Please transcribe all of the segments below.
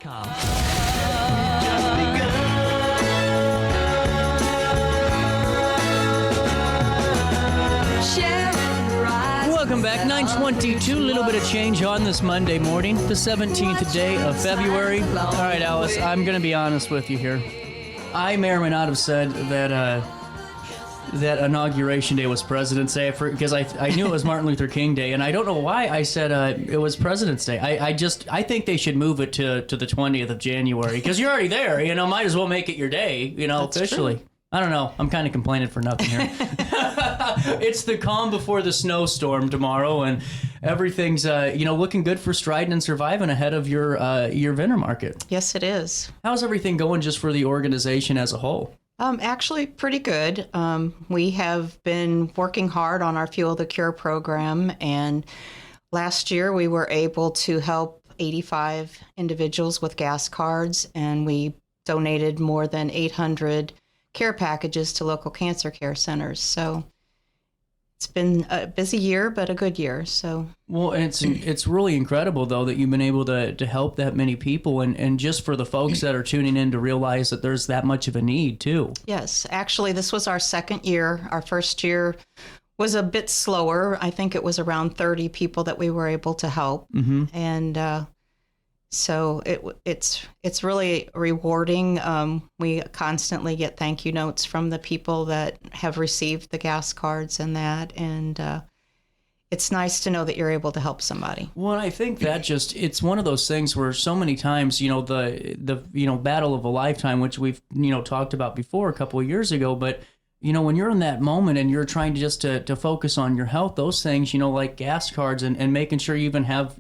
Welcome back, 9:22, a little bit of change on this Monday morning, the 17th day of February. All right, Alice, I'm going to be honest with you here. I may or may not have said that Inauguration Day was President's Day because I knew it was Martin Luther King Day, and I don't know why I said it was President's Day. I think they should move it to the 20th of January because you're already there, might as well make it your day, That's officially. True. I don't know. I'm kind of complaining for nothing here. It's the calm before the snowstorm tomorrow, and everything's looking good for Stridin Survivin ahead of your vendor market. Yes, it is. How's everything going just for the organization as a whole? Actually, pretty good. We have been working hard on our Fuel the Cure program, and last year we were able to help 85 individuals with gas cards, and we donated more than 800 care packages to local cancer care centers. So it's been a busy year, but a good year. So well, it's really incredible though that you've been able to help that many people, and just for the folks that are tuning in to realize that there's that much of a need too. Yes, actually, this was our second year. Our first year was a bit slower. I think it was around 30 people that we were able to help, and so it's really rewarding. We constantly get thank you notes from the people that have received the gas cards and that, and it's nice to know that you're able to help somebody. Well, I think that it's one of those things where so many times, the battle of a lifetime, which we've talked about before a couple of years ago, but when you're in that moment and you're trying to just to focus on your health, those things, like gas cards and making sure you even have,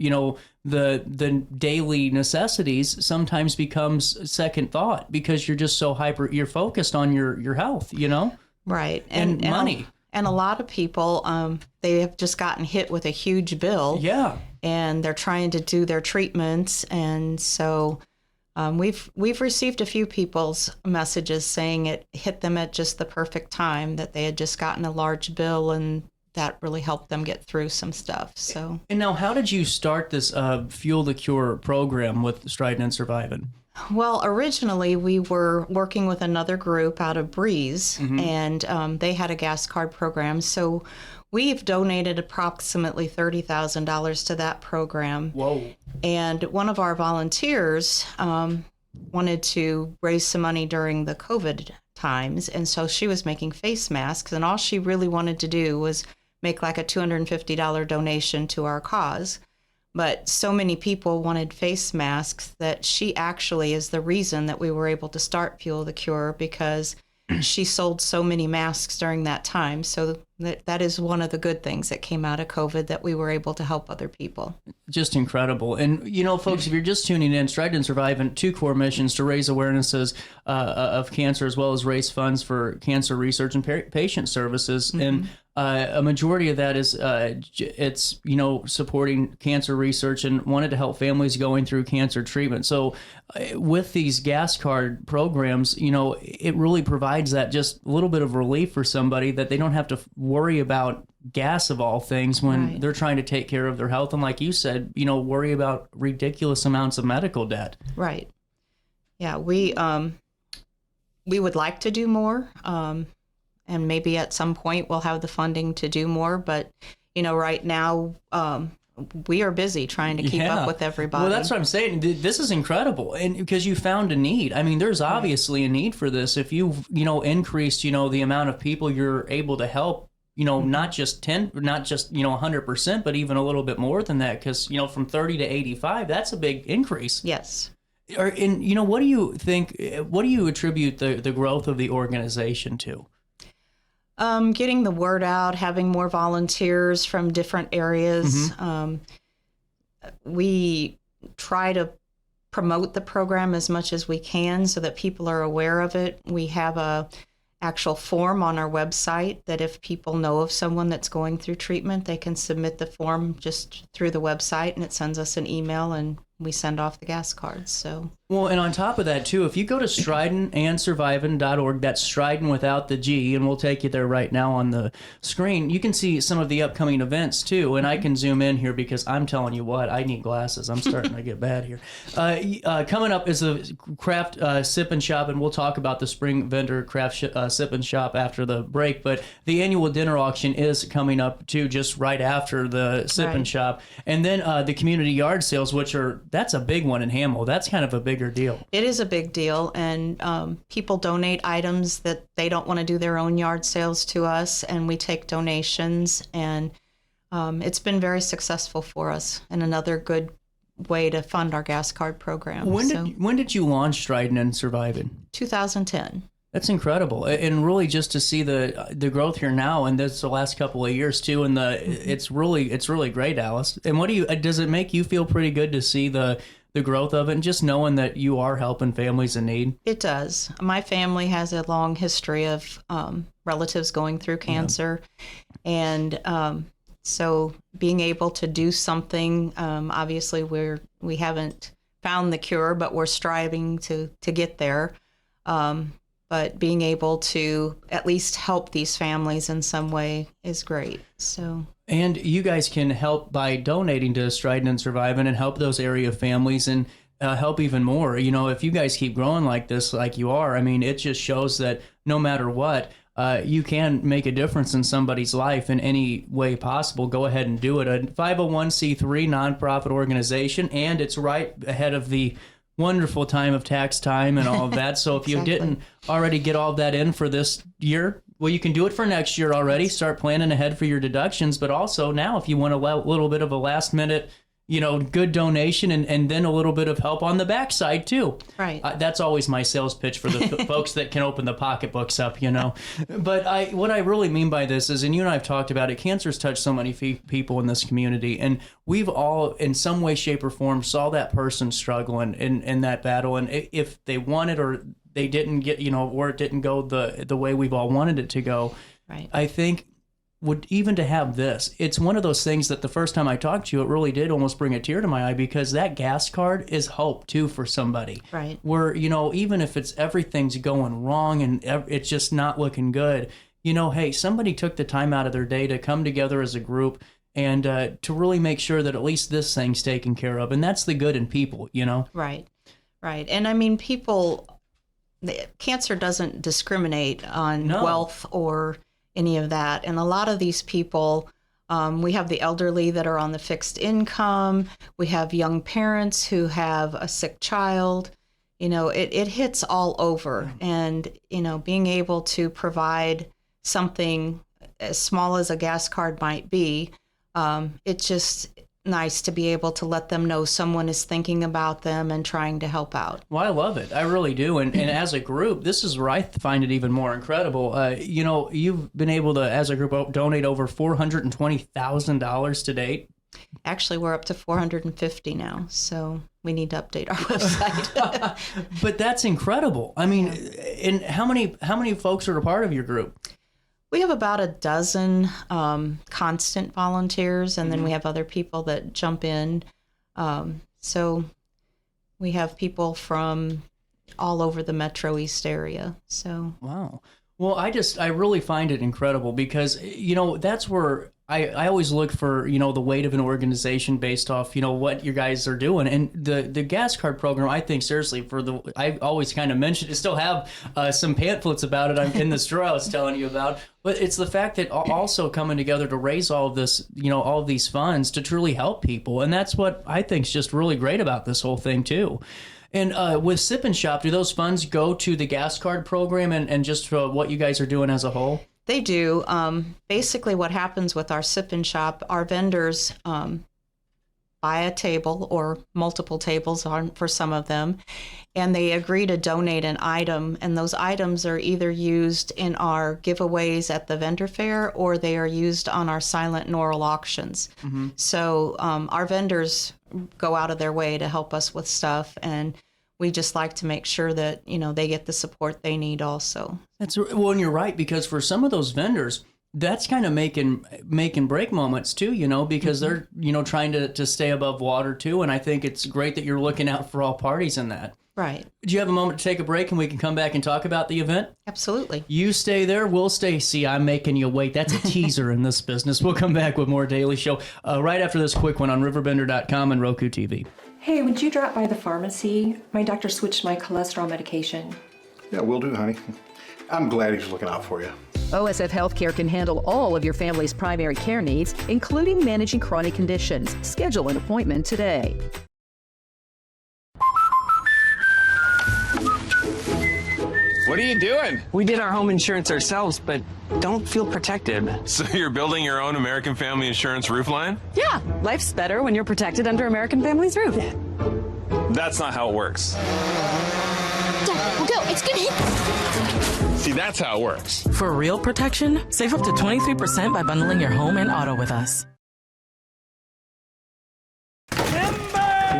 the daily necessities sometimes becomes second thought because you're just so you're focused on your health, Right. And money. And a lot of people, they have just gotten hit with a huge bill. Yeah. And they're trying to do their treatments. And so we've received a few people's messages saying it hit them at just the perfect time, that they had just gotten a large bill and that really helped them get through some stuff. So. And now, how did you start this Fuel the Cure program with Stridin Survivin? Well, originally we were working with another group out of Breeze, and they had a gas card program. So we've donated approximately $30,000 to that program. Whoa. And one of our volunteers wanted to raise some money during the COVID times, and so she was making face masks, and all she really wanted to do was make like a $250 donation to our cause. But so many people wanted face masks that she actually is the reason that we were able to start Fuel the Cure, because she sold so many masks during that time. So that is one of the good things that came out of COVID, that we were able to help other people. Just incredible. And, folks, if you're just tuning in, Stridin Survivin, 2 core missions: to raise awarenesses of cancer, as well as raise funds for cancer research and patient services. And a majority of that is it's supporting cancer research and wanted to help families going through cancer treatment. So with these gas card programs, it really provides that just a little bit of relief for somebody, that they don't have to worry about gas of all things when they're trying to take care of their health, and like you said, worry about ridiculous amounts of medical debt. Right. Yeah, we would like to do more. And maybe at some point we'll have the funding to do more. But, right now we are busy trying to keep up with everybody. Well, that's what I'm saying. This is incredible. And because you found a need. I mean, there's obviously a need for this. If you've, increased, the amount of people you're able to help, not just 100%, but even a little bit more than that. Because, from 30 to 85, that's a big increase. Yes. And, what do you think, what do you attribute the growth of the organization to? Getting the word out, having more volunteers from different areas. We try to promote the program as much as we can so that people are aware of it. We have a actual form on our website that if people know of someone that's going through treatment, they can submit the form just through the website, and it sends us an email, and we send off the gas cards. So well, and on top of that too, if you go to StridinSurvivin.org, that's Stridin without the G, and we'll take you there right now on the screen. You can see some of the upcoming events too, and I can zoom in here because I'm telling you what, I need glasses. I'm starting to get bad here. Coming up is the craft sip and shop, and we'll talk about the spring vendor craft sip and shop after the break. But the annual dinner auction is coming up too, just right after the sip and shop, and then the community yard sales, which that's a big one in Hamill. That's kind of a bigger deal. It is a big deal, and people donate items that they don't want to do their own yard sales to us, and we take donations, and it's been very successful for us, and another good way to fund our gas card program. When did you launch Stridin Survivin? 2010. That's incredible, and really just to see the growth here now, and this the last couple of years too, and it's really great, Alice. And does it make you feel pretty good to see the growth of it, and just knowing that you are helping families in need? It does. My family has a long history of relatives going through cancer, and so being able to do something, obviously we haven't found the cure, but we're striving to get there. But being able to at least help these families in some way is great. So, and you guys can help by donating to Stridin Survivin and help those area families and help even more. You know, if you guys keep growing like this, like you are, I mean, it just shows that no matter what, you can make a difference in somebody's life in any way possible. Go ahead and do it. A 501c3 nonprofit organization, and it's right ahead of the wonderful time of tax time and all of that. So if you didn't already get all that in for this year, well, you can do it for next year already. Start planning ahead for your deductions. But also now, if you want a little bit of a last minute, good donation and then a little bit of help on the backside too. Right. That's always my sales pitch for the folks that can open the pocketbooks up, But what I really mean by this is, and you and I have talked about it, cancer's touched so many people in this community, and we've all, in some way, shape, or form, saw that person struggling in that battle, and if they wanted or they didn't get, or it didn't go the way we've all wanted it to go, right. I think even to have this, it's one of those things that the first time I talked to you, it really did almost bring a tear to my eye, because that gas card is hope too for somebody. Right. Where, even if everything's going wrong and it's just not looking good, hey, somebody took the time out of their day to come together as a group and to really make sure that at least this thing's taken care of. And that's the good in people, Right. Right. And I mean, cancer doesn't discriminate on wealth or any of that. And a lot of these people, we have the elderly that are on the fixed income. We have young parents who have a sick child. It hits all over. And, being able to provide something as small as a gas card might be, it's just nice to be able to let them know someone is thinking about them and trying to help out. Well, I love it. I really do. And as a group, this is where I find it even more incredible. You've been able to, as a group, donate over $420,000 to date. Actually, we're up to 450 now, so we need to update our website. But that's incredible. I mean, and how many folks are a part of your group? We have about a dozen constant volunteers, and then we have other people that jump in. So we have people from all over the Metro East area. So wow. Well, I really find it incredible because, that's where I always look for, the weight of an organization based off, what you guys are doing. And the gas card program, I think, seriously, I always kind of mention, I still have some pamphlets about it in the store I was telling you about. But it's the fact that also coming together to raise all of this, all of these funds to truly help people. And that's what I think is just really great about this whole thing, too. And with Sip and Shop, do those funds go to the gas card program and just what you guys are doing as a whole? They do. Basically, what happens with our Sip and Shop, our vendors buy a table or multiple tables for some of them, and they agree to donate an item. And those items are either used in our giveaways at the vendor fair or they are used on our silent and oral auctions. Mm-hmm. So our vendors go out of their way to help us with stuff, and we just like to make sure that, they get the support they need also. Well, and you're right, because for some of those vendors, that's kind of make and break moments too, because they're, trying to stay above water too. And I think it's great that you're looking out for all parties in that. Right. Do you have a moment to take a break and we can come back and talk about the event? Absolutely. You stay there. We'll stay. See, I'm making you wait. That's a teaser in this business. We'll come back with more Daily Show right after this quick one on RiverBender.com and Roku TV. Hey, would you drop by the pharmacy? My doctor switched my cholesterol medication. Yeah, will do, honey. I'm glad he's looking out for you. OSF Healthcare can handle all of your family's primary care needs, including managing chronic conditions. Schedule an appointment today. What are you doing? We did our home insurance ourselves, but don't feel protected. So you're building your own American Family Insurance roof line? Yeah, life's better when you're protected under American Family's roof. That's not how it works. Dad, we'll go. It's gonna hit. See, that's how it works. For real protection, save up to 23% by bundling your home and auto with us.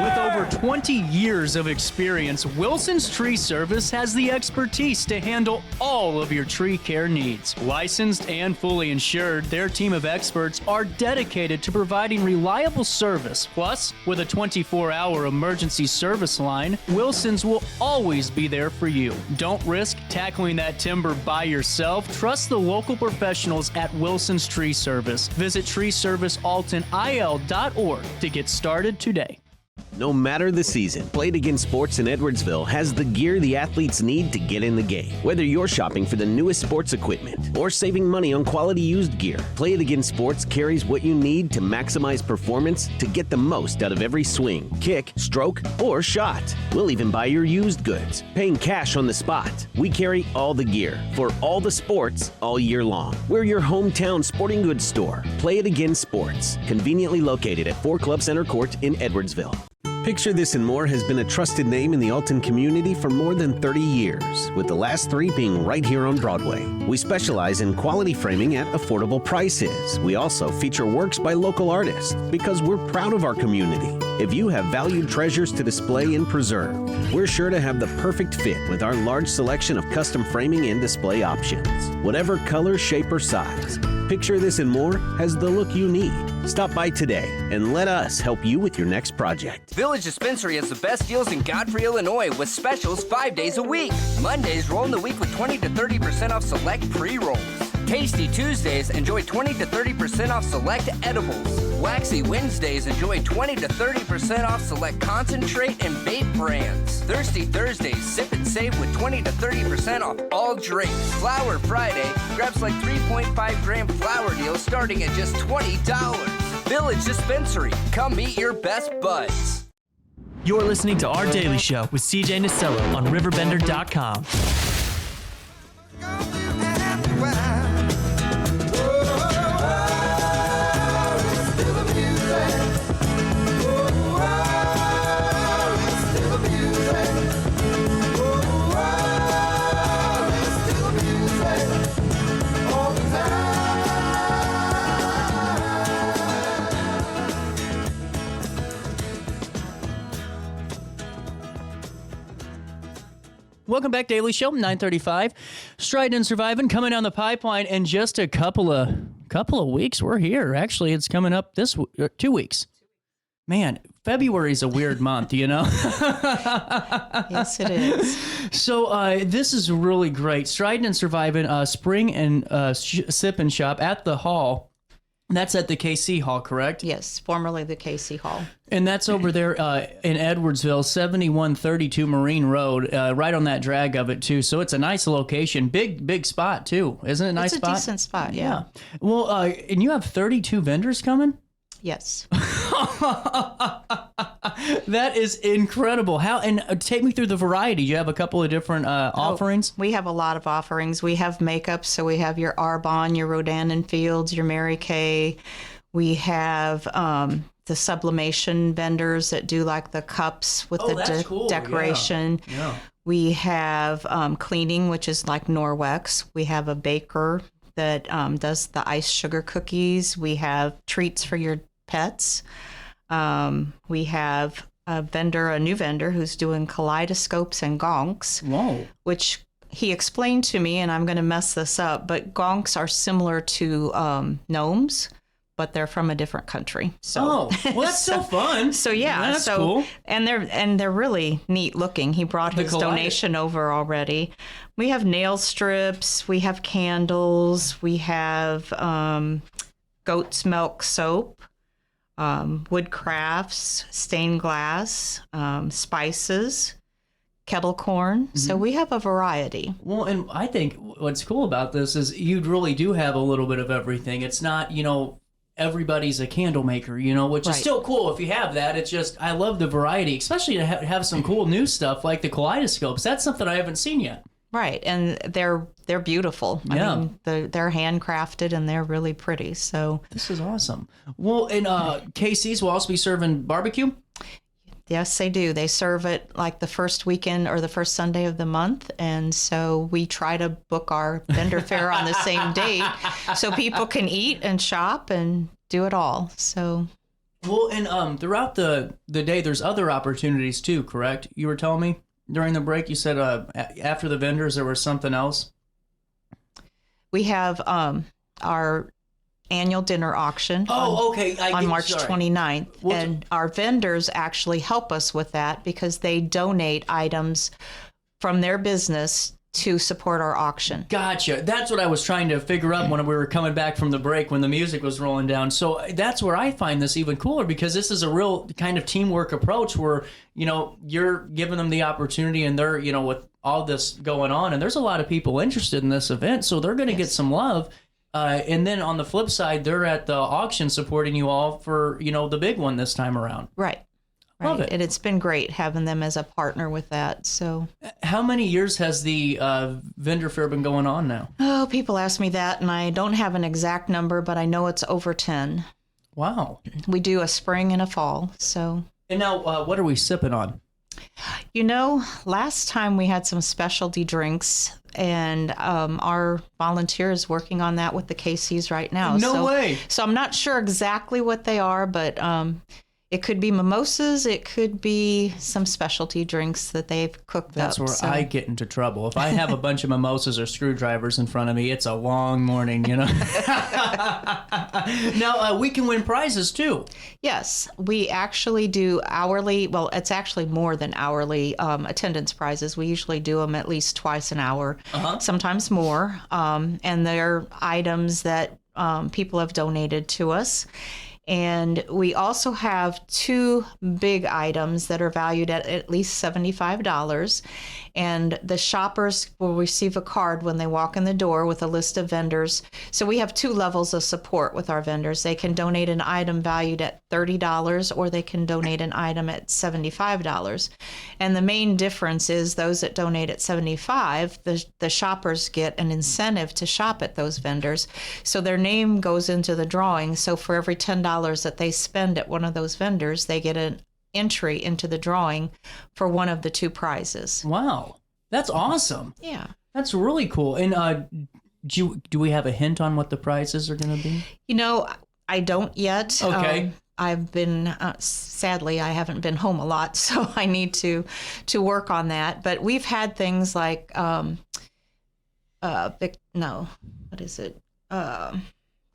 With over 20 years of experience, Wilson's Tree Service has the expertise to handle all of your tree care needs. Licensed and fully insured, their team of experts are dedicated to providing reliable service. Plus, with a 24-hour emergency service line, Wilson's will always be there for you. Don't risk tackling that timber by yourself. Trust the local professionals at Wilson's Tree Service. Visit treeservicealtonil.org to get started today. No matter the season, Play It Again Sports in Edwardsville has the gear the athletes need to get in the game. Whether you're shopping for the newest sports equipment or saving money on quality used gear, Play It Again Sports carries what you need to maximize performance to get the most out of every swing, kick, stroke, or shot. We'll even buy your used goods, paying cash on the spot. We carry all the gear for all the sports all year long. We're your hometown sporting goods store. Play It Again Sports, conveniently located at 4 Club Center Court in Edwardsville. Picture This and More has been a trusted name in the Alton community for more than 30 years, with the last 3 being right here on Broadway. We specialize in quality framing at affordable prices. We also feature works by local artists because we're proud of our community. If you have valued treasures to display and preserve, we're sure to have the perfect fit with our large selection of custom framing and display options. Whatever color, shape, or size, Picture This and More has the look you need. Stop by today and let us help you with your next project. Village Dispensary has the best deals in Godfrey, Illinois with specials 5 days a week. Mondays, roll in the week with 20 to 30% off select pre-rolls. Tasty Tuesdays, enjoy 20 to 30% off select edibles. Waxy Wednesdays, enjoy 20 to 30% off select concentrate and vape brands. Thirsty Thursdays, sip and save with 20 to 30% off all drinks. Flower Friday, grab select 3.5 gram flower deals starting at just $20. Village Dispensary, come meet your best buds. You're listening to Our Daily Show with CJ Nasello on RiverBender.com. Welcome back, Daily Show, 9:35. Stridin Survivin coming down the pipeline in just a couple of weeks. We're here. Actually, it's coming up 2 weeks. Man, February's a weird month, you know? Yes, it is. So this is really great. Stridin Survivin, spring and sip and shop at the hall. That's at the KC Hall, correct? Yes, formerly the KC Hall. And that's over there in Edwardsville, 7132 Marine Road, right on that drag of it, too. So it's a nice location. Big spot, too. Isn't it a nice spot? It's a decent spot, yeah. Well, and you have 32 vendors coming? Yes. That is incredible. How, and take me through the variety. You have a couple of different offerings? We have a lot of offerings. We have makeup, so we have your Arbonne, your Rodan and Fields, your Mary Kay. We have the sublimation vendors that do like the cups with the decoration. Yeah. We have cleaning, which is like Norwex. We have a baker that does the iced sugar cookies. We have treats for your pets. We have a new vendor who's doing kaleidoscopes and gonks. Whoa. Which he explained to me, and I'm going to mess this up, but gonks are similar to gnomes, but they're from a different country. So, well, that's so fun. So yeah, that's cool. And they're really neat looking. He brought his donation over already. We have nail strips. We have candles. We have goat's milk soap, wood crafts, stained glass, spices, kettle corn. Mm-hmm. So we have a variety. Well, and I think what's cool about this is you really do have a little bit of everything. It's not, everybody's a candle maker, which is still cool if you have that. It's just, I love the variety, especially to have some cool new stuff like the kaleidoscopes. That's something I haven't seen yet. Right, and they're beautiful. Yeah. I mean, they're handcrafted and they're really pretty. So this is awesome. Well, and KC's will also be serving barbecue. Yes, they do. They serve it like the first weekend or the first Sunday of the month, and so we try to book our vendor fair on the same date so people can eat and shop and do it all. So. Well, and throughout the day, there's other opportunities too. Correct? You were telling me. During the break, you said after the vendors, there was something else? We have our annual dinner auction on March 29th. And our vendors actually help us with that because they donate items from their business to support our auction. Gotcha. That's what I was trying to figure out when we were coming back from the break when the music was rolling down. So that's where I find this even cooler because this is a real kind of teamwork approach where, you're giving them the opportunity and they're, with all this going on and there's a lot of people interested in this event. So they're going to get some love. And then on the flip side, they're at the auction supporting you all for, the big one this time around. Right. Love it. And it's been great having them as a partner with that. So, how many years has the vendor fair been going on now? Oh, people ask me that, and I don't have an exact number, but I know it's over 10. Wow. We do a spring and a fall. So. And now, what are we sipping on? Last time we had some specialty drinks, and our volunteers working on that with the KCs right now. No way. So I'm not sure exactly what they are, but it could be mimosas. It could be some specialty drinks that they've cooked up. That's where I get into trouble. If I have a bunch of mimosas or screwdrivers in front of me, it's a long morning, Now, we can win prizes, too. Yes, we actually do hourly. Well, it's actually more than hourly attendance prizes. We usually do them at least twice an hour, sometimes more. And they're items that people have donated to us. And we also have 2 big items that are valued at least $75. And the shoppers will receive a card when they walk in the door with a list of vendors. So we have 2 levels of support with our vendors. They can donate an item valued at $30 or they can donate an item at $75. And the main difference is those that donate at $75, the shoppers get an incentive to shop at those vendors. So their name goes into the drawing. So for every $10 that they spend at one of those vendors, they get an entry into the drawing for one of the 2 prizes. Wow. That's awesome. Yeah. That's really cool. And do we have a hint on what the prizes are going to be? I don't yet. Okay. I've been, sadly, I haven't been home a lot, so I need to work on that. But we've had things like, what is it?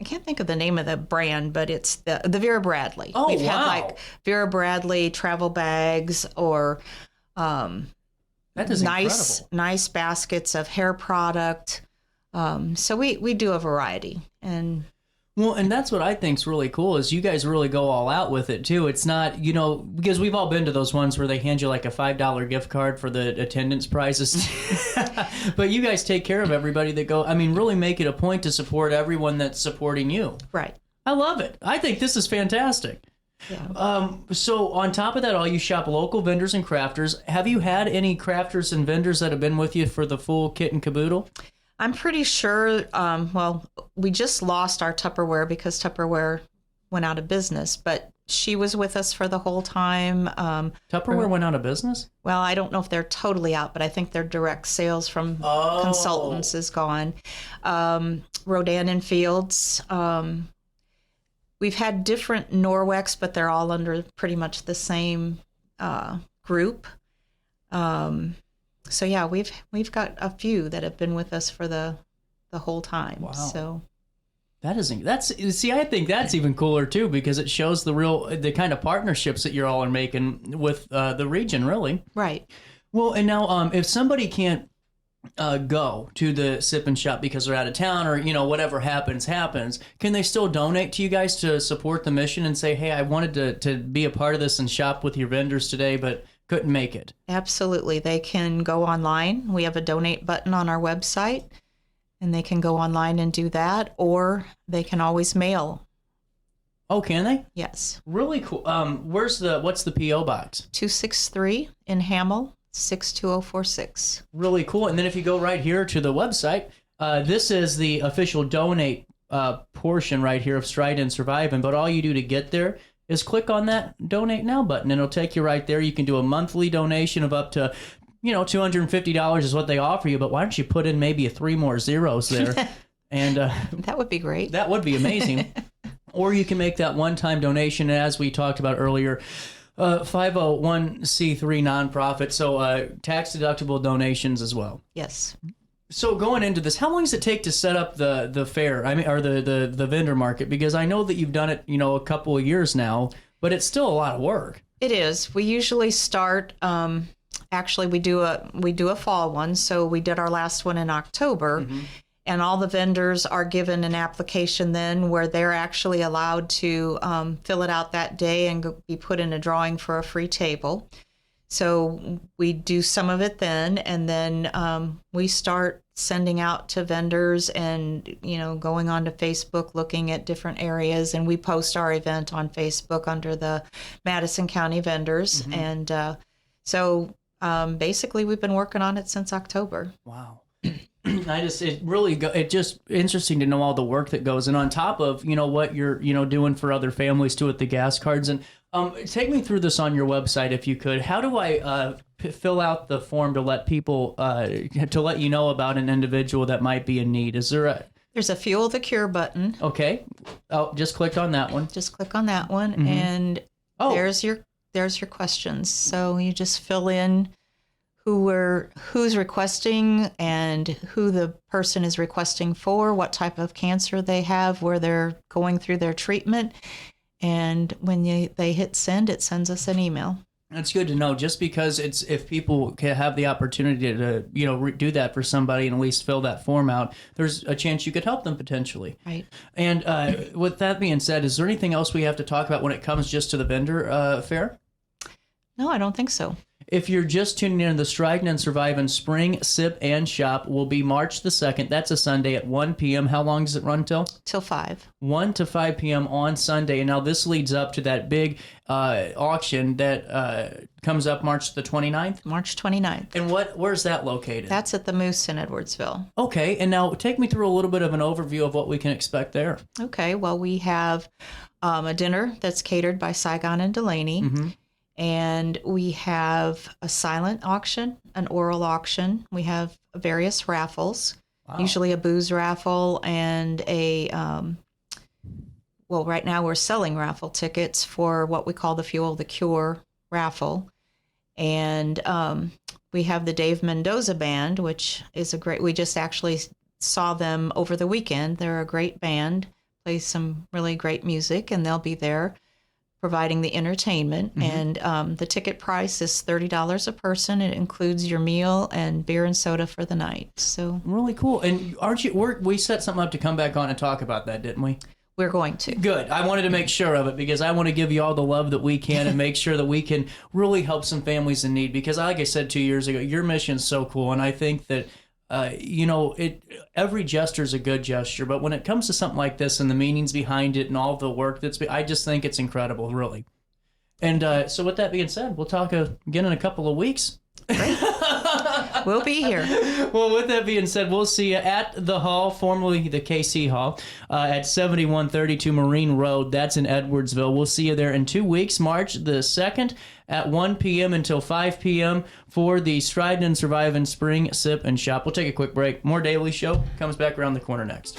I can't think of the name of the brand, but it's the Vera Bradley. Oh, We've had wow. like Vera Bradley travel bags or that is nice baskets of hair product. So we do a variety. And that's what I think's really cool is you guys really go all out with it too. It's not, because we've all been to those ones where they hand you like a $5 gift card for the attendance prizes. But you guys take care of everybody that go. I mean, really make it a point to support everyone that's supporting you. Right. I love it. I think this is fantastic. Yeah. So on top of that, all you shop local vendors and crafters. Have you had any crafters and vendors that have been with you for the full kit and caboodle? I'm pretty sure, we just lost our Tupperware because Tupperware went out of business, but she was with us for the whole time. Tupperware went out of business? Well, I don't know if they're totally out, but I think their direct sales from consultants is gone. Rodan and Fields. We've had different Norwex, but they're all under pretty much the same group. So yeah, we've got a few that have been with us for the whole time. Wow. So I think that's even cooler too, because it shows the kind of partnerships that you all are making with the region, really. Right. Well, and now if somebody can't go to the sip and shop because they're out of town, or whatever happens, can they still donate to you guys to support the mission and say, hey, I wanted to be a part of this and shop with your vendors today, but couldn't make it? Absolutely. They can go online. We have a donate button on our website, and they can go online and do that, or they can always mail. Oh, can they? Yes. Really cool. What's the P.O. box? 263 in Hamel, 62046. Really cool. And then if you go right here to the website, this is the official donate portion right here of Stridin Survivin. But all you do to get there is click on that donate now button, and it'll take you right there. You can do a monthly donation of up to $250 is what they offer you, but why don't you put in maybe 3 more zeros there? And that would be great. That would be amazing. Or you can make that one-time donation, as we talked about earlier, 501c3 nonprofit, so tax-deductible donations as well. Yes. So going into this, how long does it take to set up the fair? I mean, or the vendor market? Because I know that you've done it, a couple of years now, but it's still a lot of work. It is. We usually start. Actually, we do a fall one. So we did our last one in October, and all the vendors are given an application then where they're actually allowed to fill it out that day and be put in a drawing for a free table. So we do some of it then, and then we start sending out to vendors and, going on to Facebook, looking at different areas, and we post our event on Facebook under the Madison County vendors. And so basically we've been working on it since October. Wow. It's just interesting to know all the work that goes in on top of, what you're, doing for other families too with the gas cards. And take me through this on your website, if you could. How do I fill out the form to let people, to let you know about an individual that might be in need? There's a Fuel the Cure button. Okay. Oh, just click on that one. Just click on that one, and there's your questions. So you just fill in who's requesting and who the person is requesting for, what type of cancer they have, where they're going through their treatment. And when they hit send, it sends us an email. That's good to know, just because if people can have the opportunity to, do that for somebody and at least fill that form out, there's a chance you could help them potentially. Right. And with that being said, is there anything else we have to talk about when it comes just to the vendor fair? No, I don't think so. If you're just tuning in, the Stridin and Survivin Spring Sip and Shop will be March the 2nd. That's a Sunday at 1 p.m. How long does it run till? Till 5. 1 to 5 p.m. on Sunday. And now this leads up to that big auction that comes up March the 29th? March 29th. And where's that located? That's at the Moose in Edwardsville. Okay. And now take me through a little bit of an overview of what we can expect there. Okay. Well, we have a dinner that's catered by Saigon and Delaney. And we have a silent auction, an oral auction. We have various raffles, usually a booze raffle and right now we're selling raffle tickets for what we call the Fuel the Cure raffle. And we have the Dave Mendoza Band, which is we just actually saw them over the weekend. They're a great band, play some really great music, and they'll be there providing the entertainment. And the ticket price is $30 a person. It includes your meal and beer and soda for the night. So really cool. And we set something up to come back on and talk about that, didn't we? We're going to. Good. I wanted to make sure of it because I want to give you all the love that we can and make sure that we can really help some families in need. Because like I said 2 years ago, your mission is so cool, and I think that every gesture is a good gesture, but when it comes to something like this and the meanings behind it and all the work I just think it's incredible, really. And so with that being said, we'll talk again in a couple of weeks. Great. We'll be here. Well, with that being said, we'll see you at the hall, formerly the KC Hall, at 7132 Marine Road. That's in Edwardsville. We'll see you there in 2 weeks, March the 2nd at 1 p.m. until 5 p.m. for the Stridin and Survivin Spring Sip and Shop. We'll take a quick break. More Daily Show comes back around the corner next.